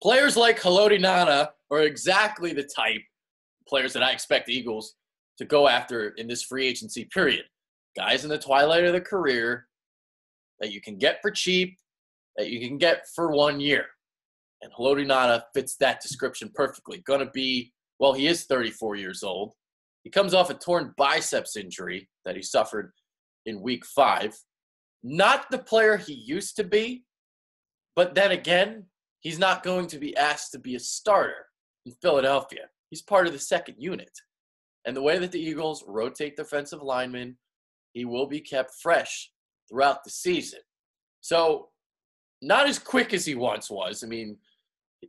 Players like Haloti Ngata are exactly the type of players that I expect the Eagles to go after in this free agency period. Guys in the twilight of their career that you can get for cheap, that you can get for 1 year. And Haloti Ngata fits that description perfectly. He is 34 years old. He comes off a torn biceps injury that he suffered in week 5. Not the player he used to be, but then again, he's not going to be asked to be a starter in Philadelphia. He's part of the second unit. And the way that the Eagles rotate defensive linemen, he will be kept fresh throughout the season. So, not as quick as he once was. I mean,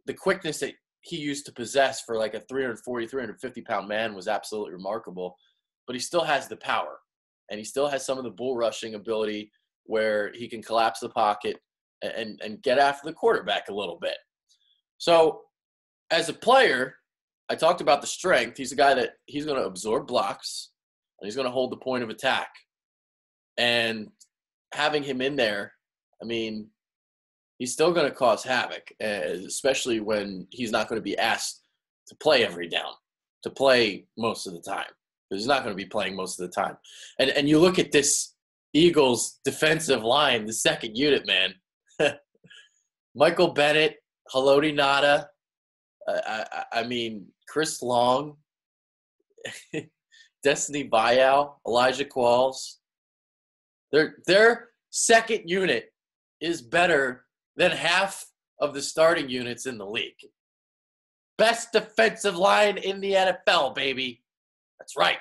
the quickness that he used to possess for like a 340, 350-pound man was absolutely remarkable. But he still has the power. And he still has some of the bull rushing ability where he can collapse the pocket and get after the quarterback a little bit. So, as a player, I talked about the strength. He's a guy that he's going to absorb blocks, and he's going to hold the point of attack. And having him in there, I mean, he's still going to cause havoc, especially when he's not going to be asked to play every down, to play most of the time. Because he's not going to be playing most of the time. And you look at this Eagles defensive line, the second unit, man. Michael Bennett, Haloti Ngata, I mean, Chris Long, Destiny Bayou, Elijah Qualls. Their second unit is better than half of the starting units in the league. Best defensive line in the NFL, baby. That's right.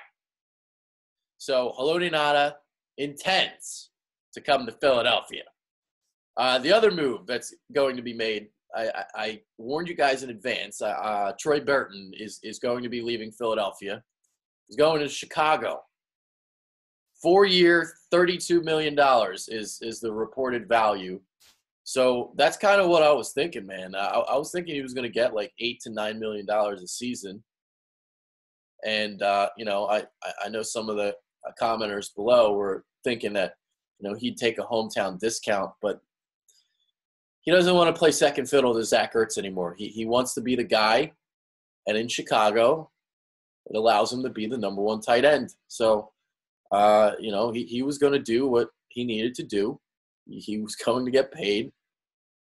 So Haloti Ngata intends to come to Philadelphia. The other move that's going to be made, I warned you guys in advance. Trey Burton is going to be leaving Philadelphia. He's going to Chicago. 4-year, $32 million is the reported value. So that's kind of what I was thinking, man. I was thinking he was going to get like $8 to $9 million a season. And, I know some of the commenters below were thinking that, he'd take a hometown discount, but he doesn't want to play second fiddle to Zach Ertz anymore. He wants to be the guy, and in Chicago, it allows him to be the number 1 tight end. So, he was going to do what he needed to do. He was going to get paid,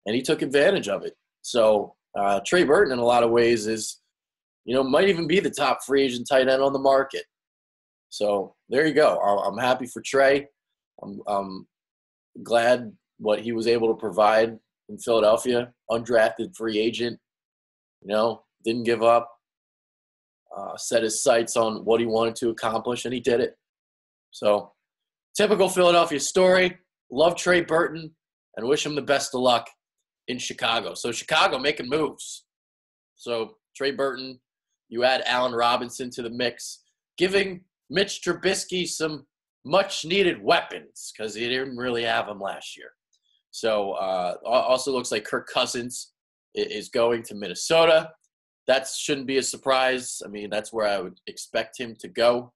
and he took advantage of it. So, Trey Burton, in a lot of ways, is, might even be the top free agent tight end on the market. So, there you go. I'm happy for Trey. I'm glad what he was able to provide in Philadelphia. Undrafted free agent, didn't give up, set his sights on what he wanted to accomplish, and he did it. So, typical Philadelphia story. Love Trey Burton and wish him the best of luck in Chicago. So, Chicago making moves. So, Trey Burton, you add Allen Robinson to the mix, giving Mitch Trubisky some much-needed weapons because he didn't really have them last year. So, also looks like Kirk Cousins is going to Minnesota. That shouldn't be a surprise. I mean, that's where I would expect him to go.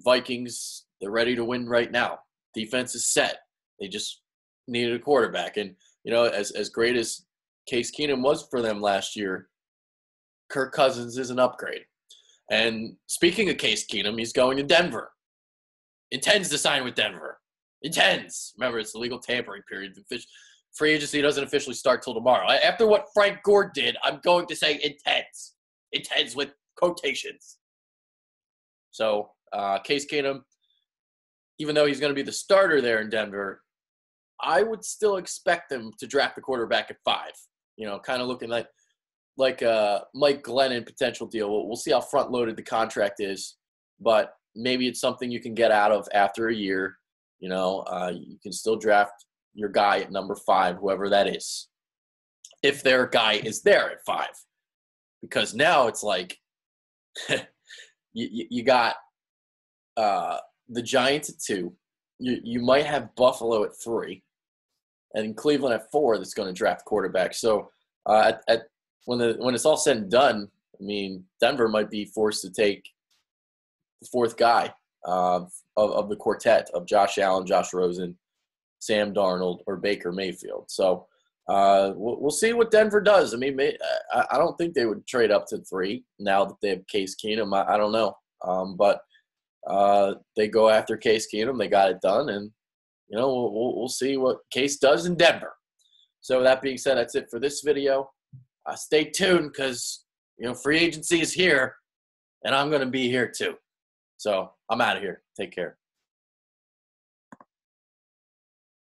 Vikings, they're ready to win right now. Defense is set. They just needed a quarterback. And, as great as Case Keenum was for them last year, Kirk Cousins is an upgrade. And speaking of Case Keenum, he's going to Denver. Intends to sign with Denver. Intends. Remember, it's the legal tampering period. The free agency doesn't officially start till tomorrow. After what Frank Gore did, I'm going to say intends. Intends with quotations. So, Case Keenum, even though he's going to be the starter there in Denver, I would still expect them to draft the quarterback at 5. Kind of looking like a Mike Glennon potential deal. We'll see how front-loaded the contract is, but maybe it's something you can get out of after a year. You can still draft your guy at number 5, whoever that is, if their guy is there at 5. Because now it's like you got the Giants at 2. You might have Buffalo at 3, and Cleveland at 4 that's going to draft quarterback. So when it's all said and done, I mean, Denver might be forced to take the 4th guy of the quartet of Josh Allen, Josh Rosen, Sam Darnold, or Baker Mayfield. So We'll see what Denver does. I mean, I don't think they would trade up to 3 now that they have Case Keenum. I don't know. But they go after Case Keenum. They got it done, and we'll see what Case does in Denver. So that being said, that's it for this video. Stay tuned because free agency is here, and I'm going to be here too. So I'm out of here. Take care.